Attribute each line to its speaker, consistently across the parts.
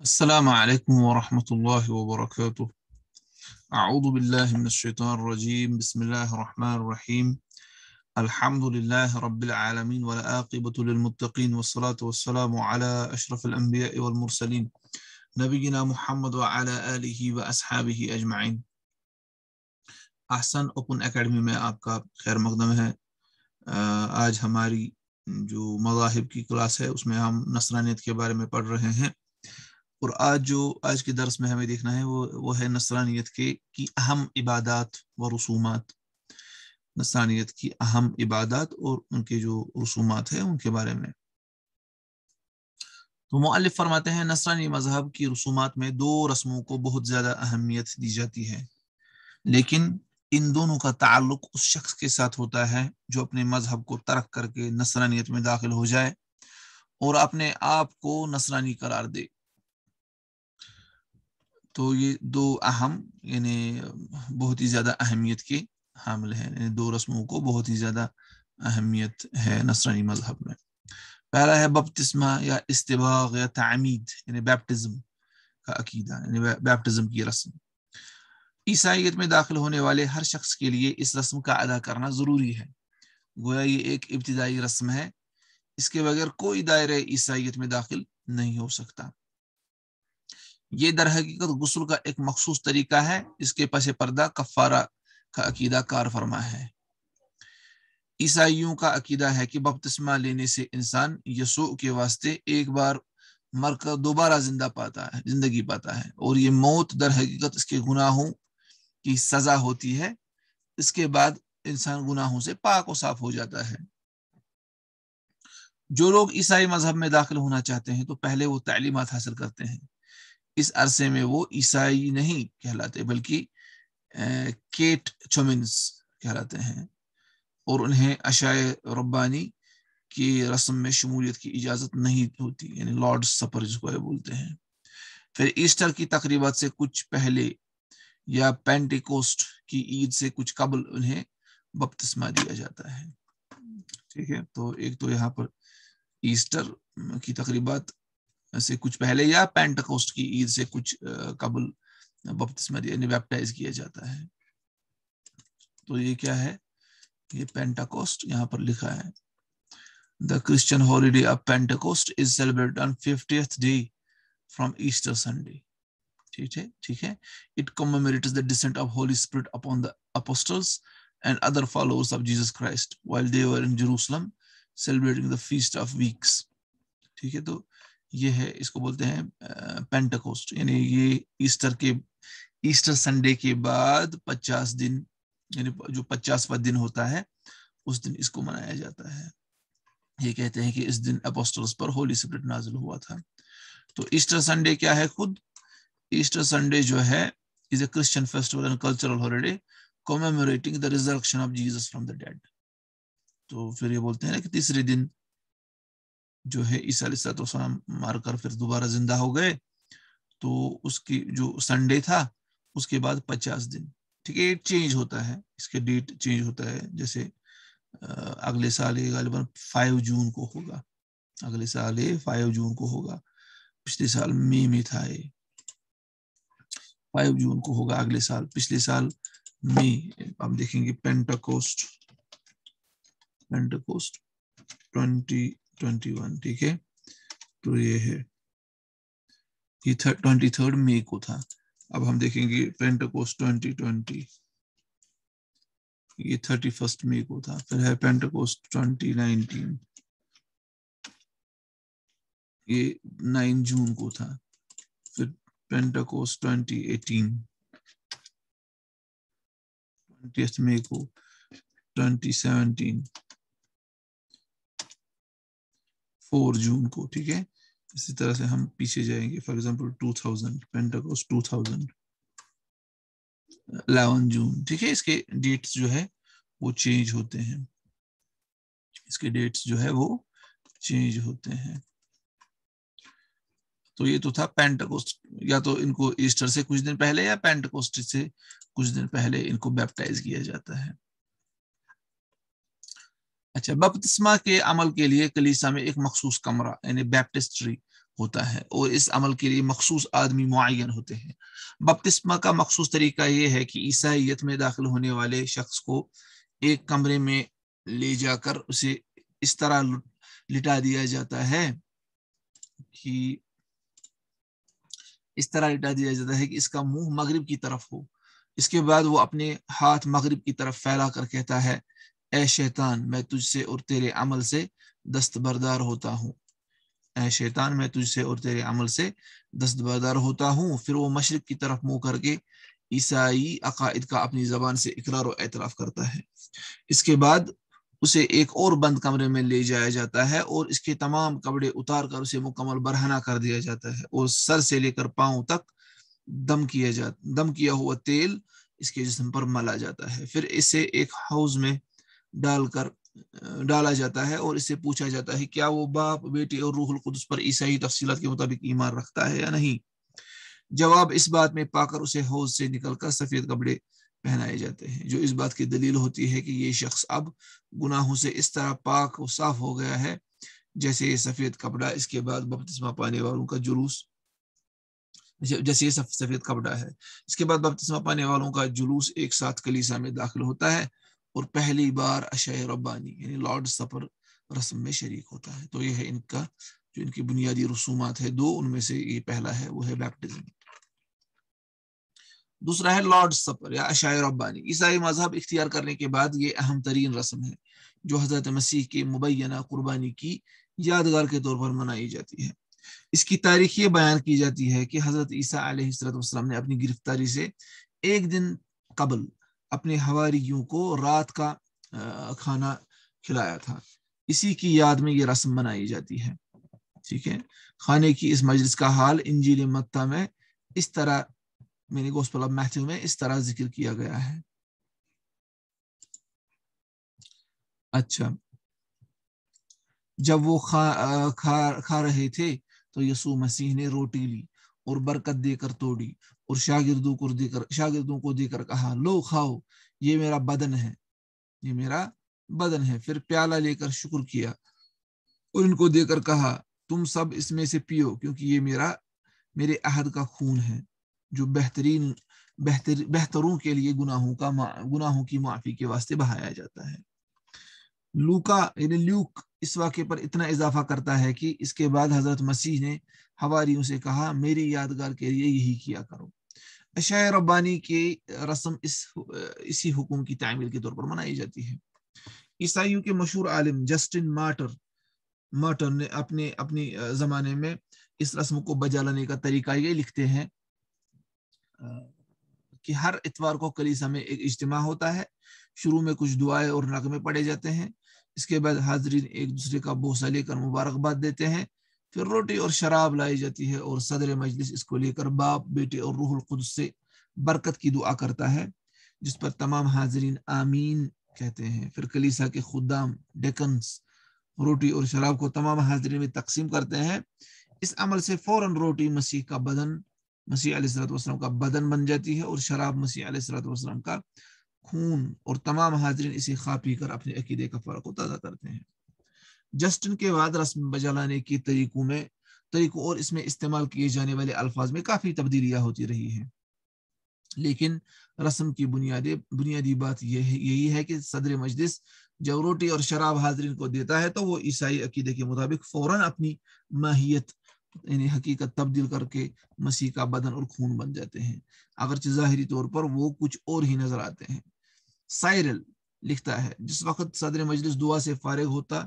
Speaker 1: السلام عليكم ورحمة الله وبركاته. أعوذ بالله من الشيطان الرجيم. بسم الله الرحمن الرحيم. الحمد لله رب العالمين والعاقبة للمتقين والصلاة والسلام على أشرف الأنبياء والمرسلين نبينا محمد وعلى آله وأصحابه أجمعين. احسن اوپن اکیڈمی میں آپ کا خیر مقدم ہے. آج ہماری جو مذاہب کی کلاس ہے اس میں ہم نصرانیت کے بارے میں پڑھ رہے ہیں، اور آج کے درس میں ہمیں دیکھنا ہے وہ ہے نصرانیت کی اہم عبادات و رسومات. نصرانیت کی اہم عبادات اور ان کے جو رسومات ہیں ان کے بارے میں. تو مؤلف فرماتے ہیں نصرانی مذہب کی رسومات میں دو رسموں کو بہت زیادہ اہمیت دی جاتی ہے، لیکن ان دونوں کا تعلق اس شخص کے ساتھ ہوتا ہے جو اپنے مذہب کو ترک کر کے نصرانیت میں داخل ہو جائے اور اپنے آپ کو نصرانی قرار دے. تو یہ دو اہم یعنی بہت ہی زیادہ اہمیت کے حامل ہیں، یعنی دو رسموں کو بہت ہی زیادہ اہمیت ہے نصرانی مذہب میں. پہلا ہے بپتسمہ یا استباغ یا تعمید، یعنی بیپٹزم کا عقیدہ، یعنی بیپٹزم کی رسم. عیسائیت میں داخل ہونے والے ہر شخص کے لیے اس رسم کا ادا کرنا ضروری ہے. گویا یہ ایک ابتدائی رسم ہے، اس کے بغیر کوئی دائرہ عیسائیت میں داخل نہیں ہو سکتا. یہ در حقیقت غسل کا ایک مخصوص طریقہ ہے، اس کے پس پردہ کفارہ کا عقیدہ کار فرما ہے. عیسائیوں کا عقیدہ ہے کہ بپتسمہ لینے سے انسان یسوع کے واسطے ایک بار مر کر دوبارہ زندگی پاتا ہے، اور یہ موت در حقیقت اس کے گناہوں کی سزا ہوتی ہے. اس کے بعد انسان گناہوں سے پاک و صاف ہو جاتا ہے. جو لوگ عیسائی مذہب میں داخل ہونا چاہتے ہیں تو پہلے وہ تعلیمات حاصل کرتے ہیں. اس عرصے میں وہ عیسائی نہیں کہلاتے بلکہ کیٹ چومنز کہلاتے ہیں، اور انہیں عشائے ربانی کی رسم میں شمولیت کی اجازت نہیں ہوتی، یعنی لارڈ سپر جس کو بولتے ہیں. پھر ایسٹر کی تقریبات سے کچھ پہلے یا پینٹیکوسٹ کی عید سے کچھ قبل انہیں بپتسمہ دیا جاتا ہے. ٹھیک ہے، تو ایک تو یہاں پر ایسٹر کی تقریبات سے کچھ پہلے یا پینٹیکوسٹ کی عید سے کچھ قبل بپتسمہ دیا، یعنی بیپٹائز کیا جاتا ہے. تو یہ کیا ہے؟ یہ پینٹیکوسٹ یہاں پر لکھا ہے. The Christian holiday of Pentecost is celebrated on 50th day from Easter Sunday. ٹھیک ہے. It commemorates the descent of Holy Spirit upon the apostles and other followers of Jesus Christ while they were in Jerusalem celebrating the Feast of Weeks. ٹھیک ہے، تو یہ ہے، اس کو بولتے ہیں پینٹیکوسٹ، یعنی یہ ایسٹر سنڈے کے بعد 50 دن، یعنی جو 50واں دن ہوتا ہے اس دن اس کو منایا جاتا ہے. یہ کہتے ہیں کہ اس دن اپوسٹلز پر ہولی اسپرٹ نازل ہوا تھا. تو ایسٹر سنڈے کیا ہے؟ خود ایسٹر سنڈے جو ہے is a Christian festival and cultural holiday commemorating the resurrection of Jesus from the dead. تو پھر یہ بولتے ہیں نا کہ تیسرے دن جو ہے عیسیٰ علیہ السلام مار کر پھر دوبارہ زندہ ہو گئے، تو اس کی جو سنڈے تھا اس کے بعد 50 دن. ٹھیک ہے، چینج ہوتا ہے، اس کے ڈیٹ چینج ہوتا ہے. جیسے اگلے سال یہ غالباً 5 جون کو ہوگا، اگلے سال یہ 5 جون کو ہوگا. پچھلے سال مئی میں تھا، یہ 5 جون کو ہوگا اگلے سال. پچھلے سال مئی. آپ دیکھیں گے پینٹیکوسٹ 2021. ٹھیک ہے، تو یہ ہے، یہ 23 مئی کو تھا. اب ہم دیکھیں گے پینٹیکوسٹ 2020، یہ 31 مئی کو تھا. پھر ہے پینٹیکوسٹ 2019، یہ 9 جون کو تھا. پھر پینٹیکوسٹ 2018 20 مئی کو. 2017 4 جون کو. ٹھیک ہے، اسی طرح سے ہم پیچھے جائیں گے. فار ایگزامپل 2000 پینٹیکوسٹ 2000 11 جون. ٹھیک ہے، اس کے ڈیٹس جو ہے وہ چینج ہوتے ہیں، اس کے ڈیٹس جو ہے وہ چینج ہوتے ہیں. تو یہ تو تھا پینٹیکوسٹ، یا تو ان کو ایسٹر سے کچھ دن پہلے یا پینٹیکوسٹ سے کچھ دن پہلے ان کو بیپٹائز کیا جاتا ہے. اچھا، بپتسمہ کے عمل کے لیے کلیسا میں ایک مخصوص کمرہ یعنی بیپٹسٹری ہوتا ہے اور اس عمل کے لیے مخصوص آدمی معین ہوتے ہیں۔ بپتسمہ کا مخصوص طریقہ یہ ہے کہ عیسائیت میں داخل ہونے والے شخص کو ایک کمرے میں لے جا کر اسے اس طرح لٹا دیا جاتا ہے کہ اس کا منہ مغرب کی طرف ہو۔ اس کے بعد وہ اپنے ہاتھ مغرب کی طرف پھیلا کر کہتا ہے، اے شیطان میں تجھ سے اور تیرے عمل سے دستبردار ہوتا ہوں، اے شیطان میں تجھ سے اور تیرے عمل سے دستبردار ہوتا ہوں۔ پھر وہ مشرق کی طرف منہ کر کے عیسائی عقائد کا اپنی زبان سے اقرار و اعتراف کرتا ہے۔ اس کے بعد اسے ایک اور بند کمرے میں لے جایا جاتا ہے اور اس کے تمام کپڑے اتار کر اسے مکمل برہنہ کر دیا جاتا ہے اور سر سے لے کر پاؤں تک دم کیا ہوا تیل اس کے جسم پر ملا جاتا ہے۔ پھر اسے ایک حوض میں ڈالا جاتا ہے اور اس سے پوچھا جاتا ہے کیا وہ باپ، بیٹی اور روح القدس پر عیسائی تفصیلات کے مطابق ایمان رکھتا ہے یا نہیں۔ جواب اس بات میں پا کر اسے حوض سے نکل کر سفید کپڑے پہنائے جاتے ہیں، جو اس بات کی دلیل ہوتی ہے کہ یہ شخص اب گناہوں سے اس طرح پاک و صاف ہو گیا ہے جیسے یہ سفید کپڑا اس کے بعد بپتسمہ پانے والوں کا جلوس ایک ساتھ کلیسا میں داخل ہوتا ہے اور پہلی بار عشاء ربانی یعنی لارڈ سپر رسم میں شریک ہوتا ہے۔ تو یہ ہے ان کی بنیادی رسومات ہے دو، ان میں سے یہ پہلا ہے وہ ہے بیپٹزم، دوسرا ہے لارڈ سپر یا عشاء ربانی۔ عیسائی مذہب اختیار کرنے کے بعد یہ اہم ترین رسم ہے جو حضرت مسیح کے مبینہ قربانی کی یادگار کے طور پر منائی جاتی ہے۔ اس کی تاریخ یہ بیان کی جاتی ہے کہ حضرت عیسیٰ علیہ السلام نے اپنی گرفتاری سے ایک دن قبل اپنے حواریوں کو رات کا کھانا کھلایا تھا، اسی کی یاد میں یہ رسم منائی جاتی ہے۔ ٹھیک ہے، کھانے کی اس مجلس کا حال انجیل متی میں اس طرح گوسپل آف میتھیو میں اس طرح ذکر کیا گیا ہے۔ اچھا، جب وہ کھا رہے تھے تو یسوع مسیح نے روٹی لی اور برکت دے کر توڑی اور شاگردوں کو دے کر کہا، لو کھاؤ، یہ میرا بدن ہے۔ پھر پیالہ لے کر شکر کیا اور ان کو دے کر کہا، تم سب اس میں سے پیو، کیونکہ یہ میرے عہد کا خون ہے جو بہتروں کے لیے گناہوں کی معافی کے واسطے بہایا جاتا ہے۔ لیوک اس واقعے پر اتنا اضافہ کرتا ہے کہ اس کے بعد حضرت مسیح نے حواریوں سے کہا، میری یادگار کے لیے یہی کیا کرو۔ عشاء ربانی کی رسم اسی حکم کی تعمیل کے طور پر منائی جاتی ہے۔ عیسائیوں کے مشہور عالم جسٹن مارٹر نے اپنی زمانے میں اس رسم کو بجا لانے کا طریقہ یہ لکھتے ہیں کہ ہر اتوار کو کلیسا میں ایک اجتماع ہوتا ہے، شروع میں کچھ دعائیں اور نغمے پڑھے جاتے ہیں، اس کے بعد حاضرین ایک دوسرے کا بوسہ لے کر مبارکباد دیتے ہیں، پھر روٹی اور شراب لائی جاتی ہے اور صدر مجلس اس کو لے کر باپ، بیٹے اور روح القدس سے برکت کی دعا کرتا ہے، جس پر تمام حاضرین آمین کہتے ہیں۔ پھر کلیسا کے خدام ڈیکنز روٹی اور شراب کو تمام حاضرین میں تقسیم کرتے ہیں۔ اس عمل سے فوراً روٹی مسیح علیہ السلام کا بدن بن جاتی ہے اور شراب مسیح علیہ السلام کا خون، اور تمام حاضرین اسے کھا پی کر اپنے عقیدے کا فرق کو تازہ کرتے ہیں۔ جسٹن کے بعد رسم بجالانے کے طریقوں اور اس میں استعمال کیے جانے والے الفاظ میں کافی تبدیلیاں ہوتی رہی ہیں، لیکن رسم کی بنیادی بات یہی ہے کہ صدر مجلس جب روٹی اور شراب حاضرین کو دیتا ہے تو وہ عیسائی عقیدے کے مطابق فوراً اپنی ماہیت یعنی حقیقت تبدیل کر کے مسیح کا بدن اور خون بن جاتے ہیں، اگرچہ ظاہری طور پر وہ کچھ اور ہی نظر آتے ہیں۔ سائرل لکھتا ہے، جس وقت صدر مجلس دعا سے فارغ ہوتا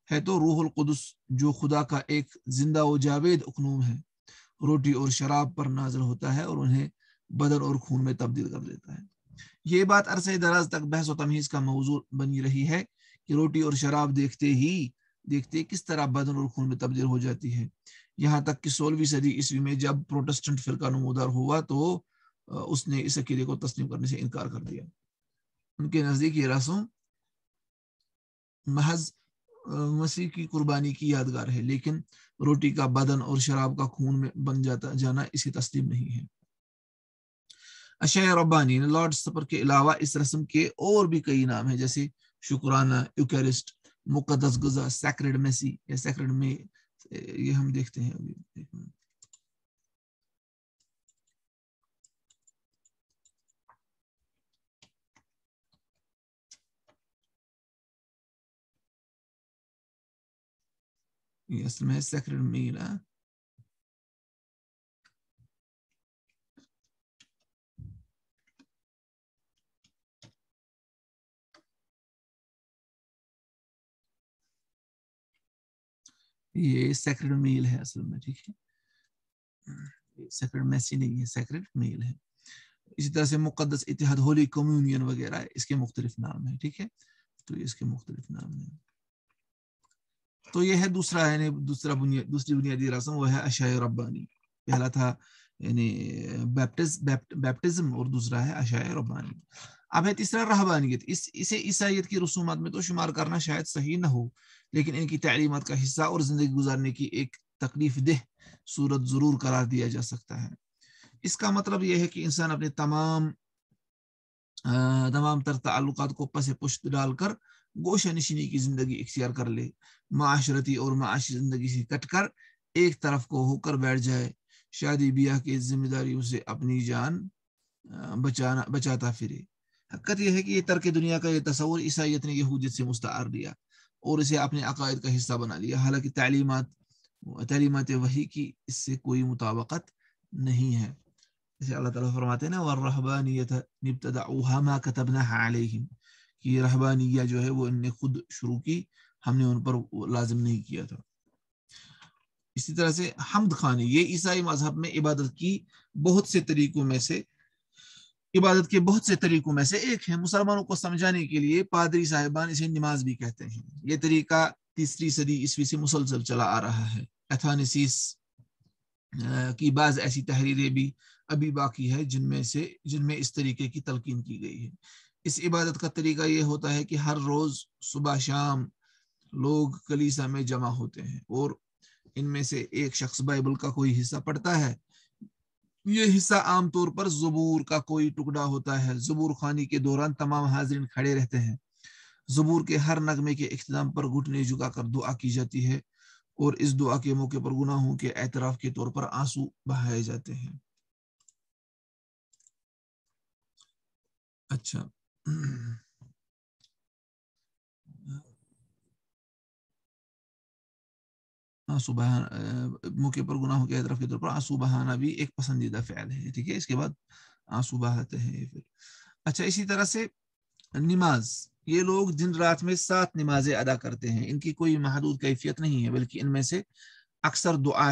Speaker 1: ہے تو روح القدس جو خدا کا ایک زندہ و جاوید اقنوم ہے روٹی اور شراب پر نازل ہوتا ہے اور انہیں بدن اور خون میں تبدیل کر دیتا ہے۔ یہ بات عرصہ دراز تک بحث و تمہیز کا موضوع بنی رہی ہے کہ روٹی اور شراب دیکھتے کس طرح بدن اور خون میں تبدیل ہو جاتی ہے، یہاں تک کہ 16ویں صدی عیسوی میں جب پروٹسٹنٹ فرقہ نمودار ہوا تو اس نے اس عقیدے کو تسلیم کرنے سے انکار کر دیا۔ ان کے نزدیک یہ رسم محض مسیح کی قربانی کی یادگار ہے، لیکن روٹی کا بدن اور شراب کا خون میں بن جانا اسے تسلیم نہیں ہے۔ عشاء ربانی لارڈ سپر کے علاوہ اس رسم کے اور بھی کئی نام ہیں، جیسے شکرانہ، یوکیرسٹ، مقدس غذا، سیکرڈ میسی یا سیکرڈ یہ ہم دیکھتے ہیں ابھی، ایک منٹ. یہ اصل میں سیکرڈ میل ہے. یہ سیکرڈ میل ہے اصل میں، ٹھیک ہے، سیکرڈ میسی نہیں ہے، سیکرڈ میل ہے. اسی طرح سے مقدس اتحاد، ہولی کمیونین وغیرہ، اس کے مختلف نام ہیں، ٹھیک ہے. تو اس کے مختلف نام ہیں. تو یہ ہے دوسرا، یعنی دوسری بنیادی رسم، وہ ہے عشاء ربانی. پہلا تھا یعنی بیپٹزم، اور دوسرا ہے عشاء ربانی. اب ہے تیسرا رہبانیت. اسے عیسائیت کی رسومات میں تو شمار کرنا شاید صحیح نہ ہو، لیکن ان کی تعلیمات کا حصہ اور زندگی گزارنے کی ایک تکلیف دہ صورت ضرور قرار دیا جا سکتا ہے. اس کا مطلب یہ ہے کہ انسان اپنے تمام تر تعلقات کو پس پشت ڈال کر گوشہ نشینی کی زندگی اختیار کر لے، معاشرتی اور معاشی زندگی سے کٹ کر ایک طرف کو ہو کر بیٹھ جائے، شادی بیاہ کی ذمہ داریوں سے اپنی جان بچاتا پھرے. حقیقت یہ ہے کہ یہ ترک دنیا کا یہ تصور عیسائیت نے یہودیت سے مستعار لیا اور اسے اپنے عقائد کا حصہ بنا لیا، حالانکہ تعلیمات وحی کی اس سے کوئی مطابقت نہیں ہے. جیسے اللہ تعالیٰ فرماتے ہیں نا، وَالرَّهْبَانِيَّةَ ابْتَدَعُوهَا مَا كَتَبْنَاهَا عَلَيْهِمْ، کہ یہ رہبانیہ جو ہے وہ ان نے خود شروع کی، ہم نے ان پر لازم نہیں کیا تھا. اسی طرح سے حمد خوانی، یہ عیسائی مذہب میں عبادت کے بہت سے طریقوں میں سے ایک ہے. مسلمانوں کو سمجھانے کے لیے پادری صاحبان اسے نماز بھی کہتے ہیں. یہ طریقہ 3 صدی عیسوی سے مسلسل چلا آ رہا ہے. ایتھانسیس کی بعض ایسی تحریریں بھی ابھی باقی ہے جن میں اس طریقے کی تلقین کی گئی ہے. اس عبادت کا طریقہ یہ ہوتا ہے کہ ہر روز صبح شام لوگ کلیسا میں جمع ہوتے ہیں اور ان میں سے ایک شخص بائبل کا کوئی حصہ پڑھتا ہے. یہ حصہ عام طور پر زبور کا کوئی ٹکڑا ہوتا ہے. زبور خوانی کے دوران تمام حاضرین کھڑے رہتے ہیں. زبور کے ہر نغمے کے اختتام پر گھٹنے جھکا کر دعا کی جاتی ہے اور اس دعا کے موقع پر گناہوں کے اعتراف کے طور پر آنسو بہائے جاتے ہیں. اچھا، آنسو بہانا، موقع پر گناہوں کے اعتراف کے طور پر آنسو بہانا بھی ایک پسندیدہ فعل ہے، ٹھیک ہے. اس کے بعد آنسو بہاتے ہیں پھر. اچھا، اسی طرح سے نماز، یہ لوگ دن رات میں 7 نمازیں ادا کرتے ہیں. ان کی کوئی محدود کیفیت نہیں ہے، بلکہ ان میں سے اکثر دعا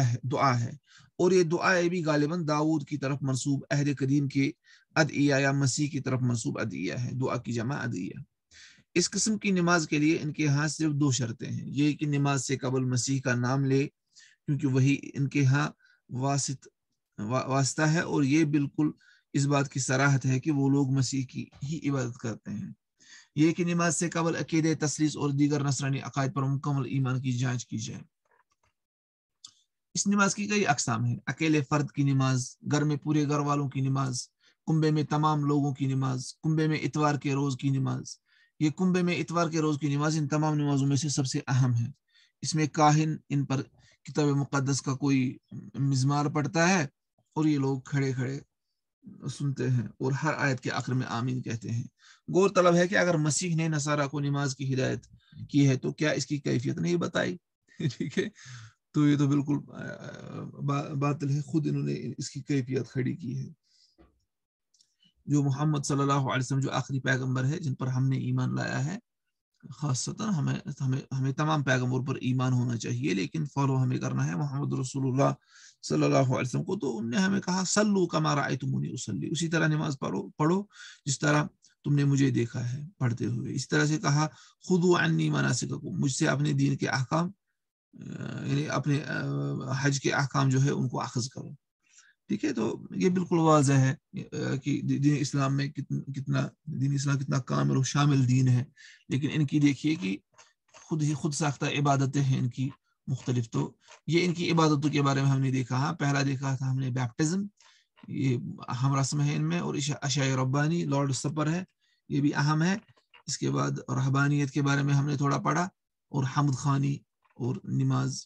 Speaker 1: ہے اور یہ دعائیں بھی غالباً داؤد کی طرف منسوب عہد قدیم کے ادعیہ یا مسیح کی طرف منسوب ادعیہ ہے. دعا کی جمع ادعیہ. اس قسم کی نماز کے لیے ان کے ہاں صرف 2 شرطیں ہیں. یہ کہ نماز سے قبل مسیح کا نام لے، کیونکہ وہی ان کے ہاں واسطہ ہے، اور یہ بالکل اس بات کی صراحت ہے کہ وہ لوگ مسیح کی ہی عبادت کرتے ہیں. یہ کہ نماز سے قبل عقیدہ، تثلیث اور دیگر نصرانی عقائد پر مکمل ایمان کی جانچ کی جائے. اس نماز کی کئی اقسام ہیں. اکیلے فرد کی نماز، گھر میں پورے گھر والوں کی نماز، کنبے میں تمام لوگوں کی نماز، کنبے میں اتوار کے روز کی نماز. یہ کنبے میں اتوار کے روز کی نماز ان تمام نمازوں میں سے سب سے اہم ہے. اس میں کاہن ان پر کتاب مقدس کا کوئی مزمار پڑھتا ہے اور یہ لوگ کھڑے کھڑے سنتے ہیں اور ہر آیت کے آخر میں آمین کہتے ہیں. غور طلب ہے کہ اگر مسیح نے نصارہ کو نماز کی ہدایت کی ہے تو کیا اس کی کیفیت نہیں بتائی؟ ٹھیک ہے، تو یہ تو بالکل باطل ہے. خود انہوں نے اس کی کیفیت کھڑی کی ہے. جو محمد صلی اللہ علیہ وسلم جو آخری پیغمبر ہے جن پر ہم نے ایمان لایا ہے، خاصتاً ہمیں تمام پیغمبروں پر ایمان ہونا چاہیے، لیکن فالو ہمیں کرنا ہے محمد رسول اللہ صلی اللہ علیہ وسلم کو. تو انہوں نے ہمیں کہا صلو کما رأیتمونی اصلی، اسی طرح نماز پڑھو جس طرح تم نے مجھے دیکھا ہے پڑھتے ہوئے. اس طرح سے کہا خذوا عنی مناسککم، مجھ سے اپنے دین کے احکام، یعنی اپنے حج کے احکام جو ہے ان کو اخذ کرو. ٹھیک ہے، تو یہ بالکل واضح ہے کہ دین اسلام کتنا کامل و شامل دین ہے. لیکن ان کی دیکھیے کہ خود ساختہ عبادتیں ہیں ان کی مختلف. تو یہ ان کی عبادتوں کے بارے میں ہم نے دیکھا. پہلا دیکھا تھا ہم نے بیپٹزم، یہ اہم رسم ہے ان میں، اور عشاء ربانی، لارڈ سپر ہے، یہ بھی اہم ہے. اس کے بعد رہبانیت کے بارے میں ہم نے تھوڑا پڑھا، اور حمد خوانی اور نماز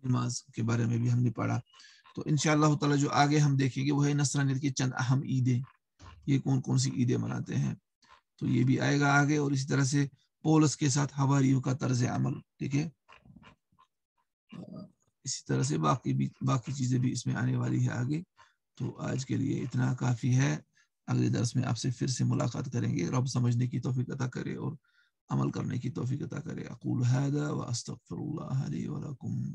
Speaker 1: نماز کے بارے میں بھی ہم نے پڑھا. تو انشاءاللہ تعالی جو آگے ہم دیکھیں گے وہ ہے نصرانیت کی چند اہم عیدیں. یہ کون کون سی عیدیں مناتے ہیں تو یہ بھی آئے گا آگے. اور اسی طرح سے پولس کے ساتھ حواریوں کا طرز عمل. ٹھیک ہے. اسی طرح سے باقی چیزیں بھی اس میں آنے والی ہے آگے. تو آج کے لیے اتنا کافی ہے. اگلے درس میں آپ سے پھر سے ملاقات کریں گے. رب سمجھنے کی توفیق عطا کرے اور عمل کرنے کی توفیق عطا کرے. اقول هذا واستغفر الله لي ولكم.